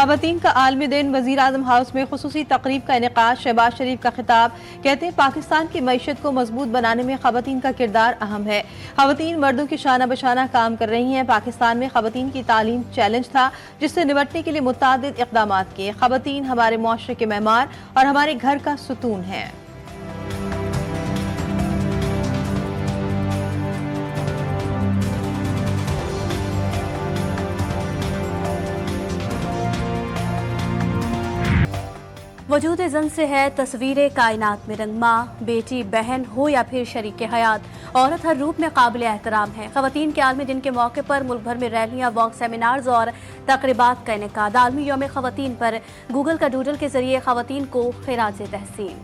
खवातीन का आलमी दिन, वजीर आजम हाउस में खुसूसी तकरीब का इनेकाद, शहबाज शरीफ का खिताब। कहते हैं पाकिस्तान की मईशत को मजबूत बनाने में खवातीन का किरदार अहम है। खवातीन मर्दों की शाना बशाना काम कर रही हैं। पाकिस्तान में खवातीन की तालीम चैलेंज था, जिससे निपटने के लिए मुतादिद इक़दाम किए। खवातीन हमारे मुआशरे के मेहमान और हमारे घर का सुतून है। वजूद ज़न से है तस्वीर कायनात में रंग। माँ, बेटी, बहन हो या फिर शरीक हयात, औरत हर रूप में काबिल एहतराम है। खवातीन के आलमी दिन के मौके पर मुल्क भर में रैलियां, वॉक, सेमिनार्स और तकरीबात का इनेकाद। आलमी यौम खवातीन पर गूगल का डूडल के जरिए खवातीन को खिराज तहसीन।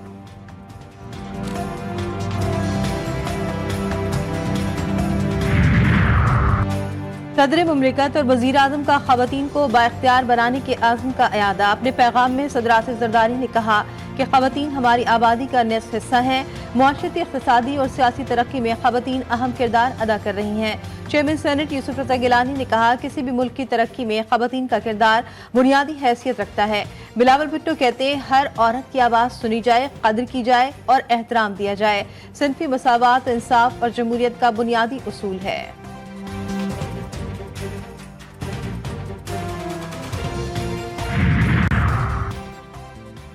सदर मुमलिकत और वजीर आजम का खवातीन को बाइख्तियार बनाने के आज़म का अयादा। अपने पैगाम में सदर आसिफ जरदारी ने कहा कि खवातीन हमारी आबादी का निस्फ हिस्सा हैं। मुआशरती, इक़्तिसादी और सियासी तरक्की में खवातीन अहम किरदार अदा कर रही हैं। चेयरमैन सेनेट यूसुफ रज़ा गिलानी ने कहा, किसी भी मुल्क की तरक्की में खवातीन का किरदार बुनियादी हैसियत रखता है। बिलावल भुट्टो कहते हैं, हर औरत की आवाज़ सुनी जाए, कदर की जाए और एहतराम दिया जाए। सिनफी मसावात, इंसाफ और जमहूरियत का बुनियादी उसूल है।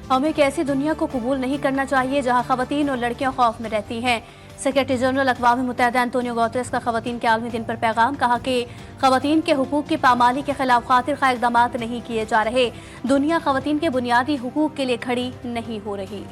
हमें एक ऐसी दुनिया को कबूल नहीं करना चाहिए जहां खवातीन और लड़कियां खौफ में रहती हैं। सेक्रेटरी जनरल अक़वाम मुत्तहिदा एंटोनियो गुतेरेस का खवातीन के आलमी दिन पर पैगाम। कहा कि खवातीन के हुकूक की पामाली के खिलाफ खातिर खा इक़दाम नहीं किए जा रहे। दुनिया खवातीन के बुनियादी हुकूक के लिए खड़ी नहीं हो रही।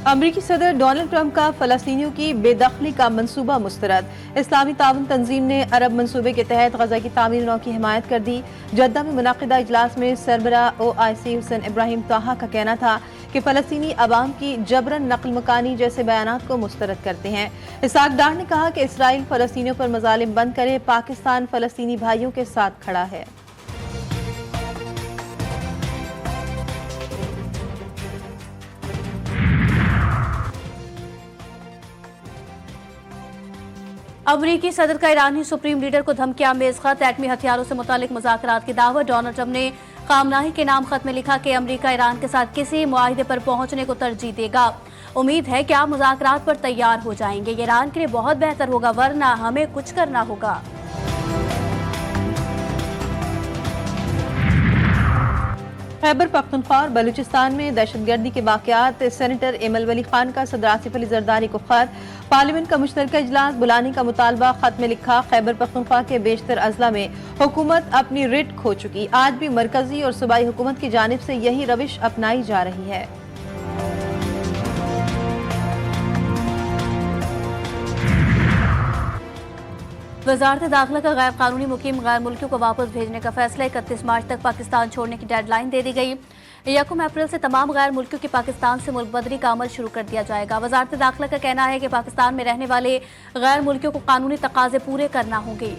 अमरीकी सदर डोनाल्ड ट्रंप का फ़लस्तीनियों की बेदखली का मंसूबा मुस्तरद। इस्लामी ताउन तंजीम ने अरब मंसूबे के तहत गजा की तामीर नौ की हिमायत कर दी। जद्दा में मुनक़िदा इजलास में सरबराह OIC हुसैन इब्राहिम ताहा का कहना था कि फ़लस्तीनी अवाम की जबरन नकल मकानी जैसे बयानात को मुस्तरद करते हैं। इसहाक डार ने कहा कि इसराइल फ़लस्तीनियों पर मज़ालिम बंद करे, पाकिस्तान फ़लस्तीनी भाइयों के साथ खड़ा है। अमरीकी सदर का ईरानी सुप्रीम लीडर को धमकियां में खत, एटमी हथियारों से मुतालिक मुज़ाकरात की दावत। डोनाल्ड ट्रंप ने खामनाही के नाम खत में लिखा कि अमरीका ईरान के साथ किसी मुआहिदे पर पहुंचने को तरजीह देगा। उम्मीद है कि आप मुज़ाकरात पर तैयार हो जाएंगे। ये ईरान के लिए बहुत बेहतर होगा, वरना हमें कुछ करना होगा। खैबर पख्तूनख्वा और बलूचिस्तान में दहशतगर्दी के वाक़यात। सेनेटर एमल वली खान का सदर आसिफ अली जरदारी को खत। पार्लियामेंट का मुश्तरका इजलास बुलाने का मुतालबा। खत में लिखा, खैबर पख्तूनख्वा के बेशतर अजला में हुकूमत अपनी रिट खो चुकी। आज भी मरकजी और सूबाई हुकूमत की जानिब से यही रविश अपनाई जा रही है। वजारत दाखिला का गैर कानूनी मुकीम गैर मुल्कियों को वापस भेजने का फैसला। 31 मार्च तक पाकिस्तान छोड़ने की डेडलाइन दे दी गई। 1 अप्रैल से तमाम गैर मुल्कियों की पाकिस्तान से मुल्क बदरी का अमल शुरू कर दिया जाएगा। वजारत दाखिला का कहना है कि पाकिस्तान में रहने वाले गैर मुल्कियों को कानूनी तकाजे पूरे करना होंगे।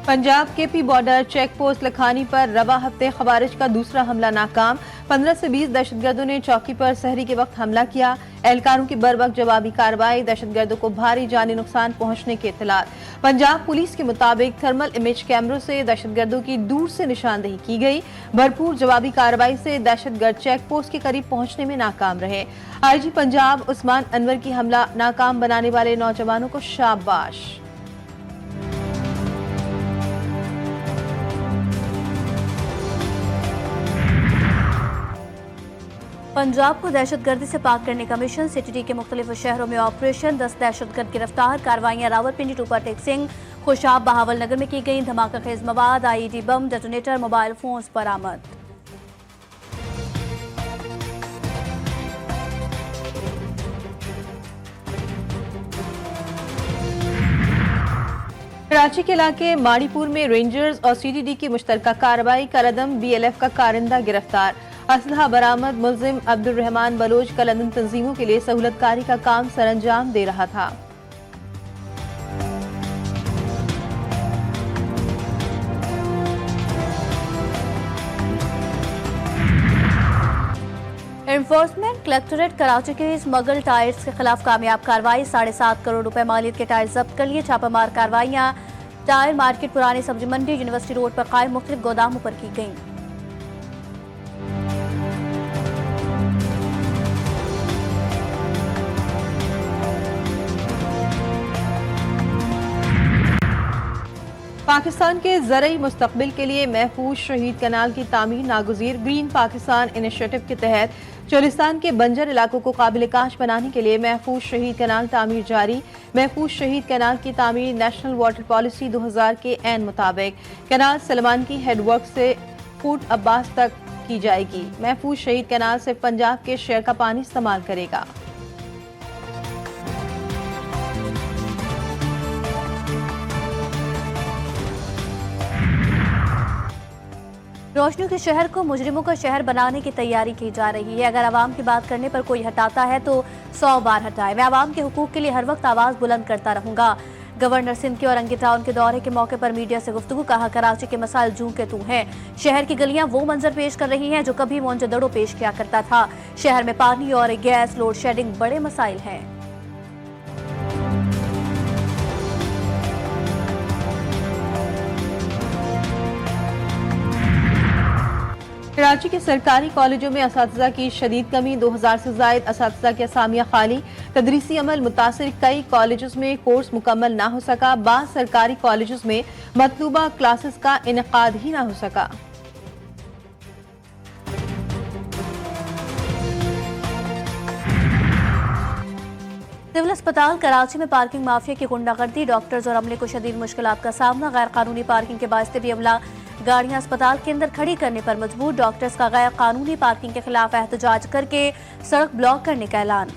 Punjab KP border check post Lakhani पर रवा हफ्ते खवारिज का दूसरा हमला नाकाम। 15 से 20 दहशतगर्दों ने चौकी पर सहरी के वक्त हमला किया। एहलकारों की बर वक्त जवाबी कार्रवाई। दहशतगर्दों को भारी जानी नुकसान पहुंचने के इत्तलात। पंजाब पुलिस के मुताबिक थर्मल इमेज कैमरों से दहशतगर्दों की दूर से निशानदेही की गई। भरपूर जवाबी कार्रवाई से दहशतगर्द चेक पोस्ट के करीब पहुंचने में नाकाम रहे। IG पंजाब उस्मान अनवर की हमला नाकाम बनाने वाले नौजवानों को शाबाश। पंजाब को दहशतगर्दी से पाक करने का मिशन। सिटी के मुख्तलिफ शहरों में ऑपरेशन। 10 दहशतगर्द गिरफ्तार। कार्रवाइयां रावलपिंडी, टूपा टेक सिंह, खुशाब, बहावल नगर में की गई। धमाका खेज मवाद, IED बम, डेटोनेटर, मोबाइल फोन्स बरामद। कराची के इलाके माड़ीपुर में रेंजर्स और CTD की मुश्तरका कार्रवाई। करदम BLF का कारिंदा गिरफ्तार। असलहा बरामद। मुल्जिम अब्दुल रहमान बलोच का लंदन तंजीमों के लिए सहूलतकारी का काम सरअंजाम दे रहा था। एनफोर्समेंट कलेक्टोरेट कराची के स्मगल टायर्स के खिलाफ कामयाब कार्रवाई। 7.5 करोड़ रुपए मालियत के टायर जब्त कर लिए। छापामार कार्रवाइयां टायर मार्केट, पुरानी सब्जी मंडी, यूनिवर्सिटी रोड पर कायम मुख्तलिफ गोदामों पर की गईं। पाकिस्तान के ज़रई मुस्तकबिल के लिए महफूज शहीद कनाल की तामीर नागुज़ीर। ग्रीन पाकिस्तान इनिशिएटिव के तहत चोलिस्तान के बंजर इलाकों को काबिल काश बनाने के लिए महफूज शहीद कनाल तामीर जारी। महफूज शहीद कनाल की तामीर नेशनल वाटर पॉलिसी 2000 के ऐन मुताबिक कनाल सलमान की हेडवर्क से फूट अब्बास तक की जाएगी। महफूज शहीद कनाल से पंजाब के शहर का पानी इस्तेमाल करेगा। रोशनियों के शहर को मुजरिमों का शहर बनाने की तैयारी की जा रही है। अगर आवाम की बात करने पर कोई हटाता है तो 100 बार हटाए। मैं आवाम के हुकूक के लिए हर वक्त आवाज बुलंद करता रहूंगा। गवर्नर सिंध के औरंगी टाउन के दौरे के मौके पर मीडिया से गुफ्तगू। कहा, कराची के मसाइल जूं के तू हैं। शहर की गलियां वो मंजर पेश कर रही हैं जो कभी मोहनजोदड़ो पेश किया करता था। शहर में पानी और गैस, लोड शेडिंग बड़े मसाइल हैं। कराची के सरकारी कॉलेजों में असातिज़ा की शदीद कमी। 2000 से ज़ायद असातिज़ा की असामियाँ खाली। तदरीसी अमल मुतासिर। कई कॉलेजों में कोर्स मुकम्मल ना हो सका। बाज़ सरकारी कॉलेजों में मतलूबा क्लासेस का इनेकाद ही ना हो सका। सिविल अस्पताल कराची में पार्किंग माफिया की गुंडागर्दी। डॉक्टर्स और अमले को शदीद मुश्किलात का सामना। गैर कानूनी पार्किंग के बायस भी अमला गाड़ियां अस्पताल के अंदर खड़ी करने पर मजबूर। डॉक्टर्स का गैर कानूनी पार्किंग के खिलाफ एहतजाज करके सड़क ब्लॉक करने का ऐलान।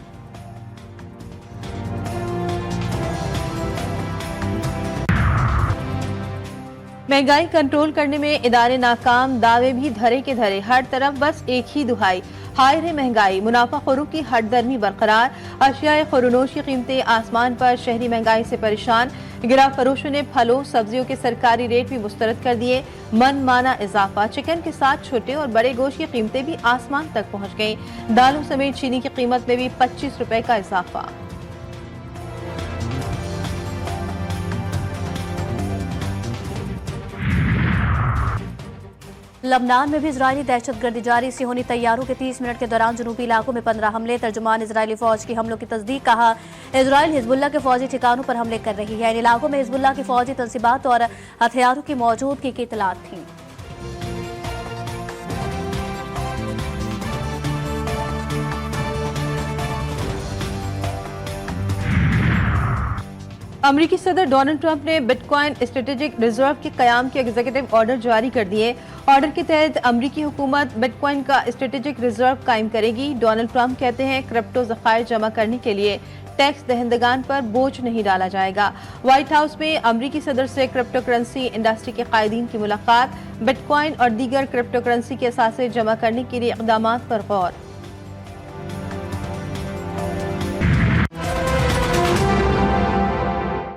महंगाई कंट्रोल करने में इदारे नाकाम। दावे भी धरे के धरे। हर तरफ बस एक ही दुहाई, हाय रे महंगाई। मुनाफाखोरों की हटदर्मी बरकरार। अशियाए खुरनोश की कीमतें आसमान पर। शहरी महंगाई से परेशान। गिरा फरोशों ने फलों सब्जियों के सरकारी रेट भी मुस्तरद कर दिए। मन माना इजाफा। चिकन के साथ छोटे और बड़े गोश्त की कीमतें भी आसमान तक पहुंच गईं। दालों समेत चीनी की कीमत में भी 25 रुपए का इजाफा। लबनान में भी इजरायली दहशतगर्दी जारी। सिहोनी तैयारों के 30 मिनट के दौरान जनूबी इलाकों में 15 हमले। तर्जुमान इजरायली फौज की हमलों की तस्दीक। कहा, इजरायल हिजबुल्लाह के फौजी ठिकानों पर हमले कर रही है। इन इलाकों में हिजबुल्लाह की फौजी तंसीबात और हथियारों की मौजूदगी की इतलात थी। अमरीकी सदर डोनाल्ड ट्रंप ने बिटकॉइन स्ट्रेटेजिक रिजर्व के कयाम के एग्जीक्यूटिव ऑर्डर जारी कर दिए। ऑर्डर के तहत अमरीकी हुकूमत बिटकॉइन का स्ट्रेटेजिक रिजर्व कायम करेगी। डोनाल्ड ट्रंप कहते हैं, क्रिप्टो ज़खायर जमा करने के लिए टैक्स दहंदगान पर बोझ नहीं डाला जाएगा। व्हाइट हाउस में अमरीकी सदर से क्रिप्टो करेंसी इंडस्ट्री के कायदीन की मुलाकात। बिटकॉइन और दीगर क्रिप्टो करेंसी के असासे जमा करने के लिए इक़दामात पर गौर।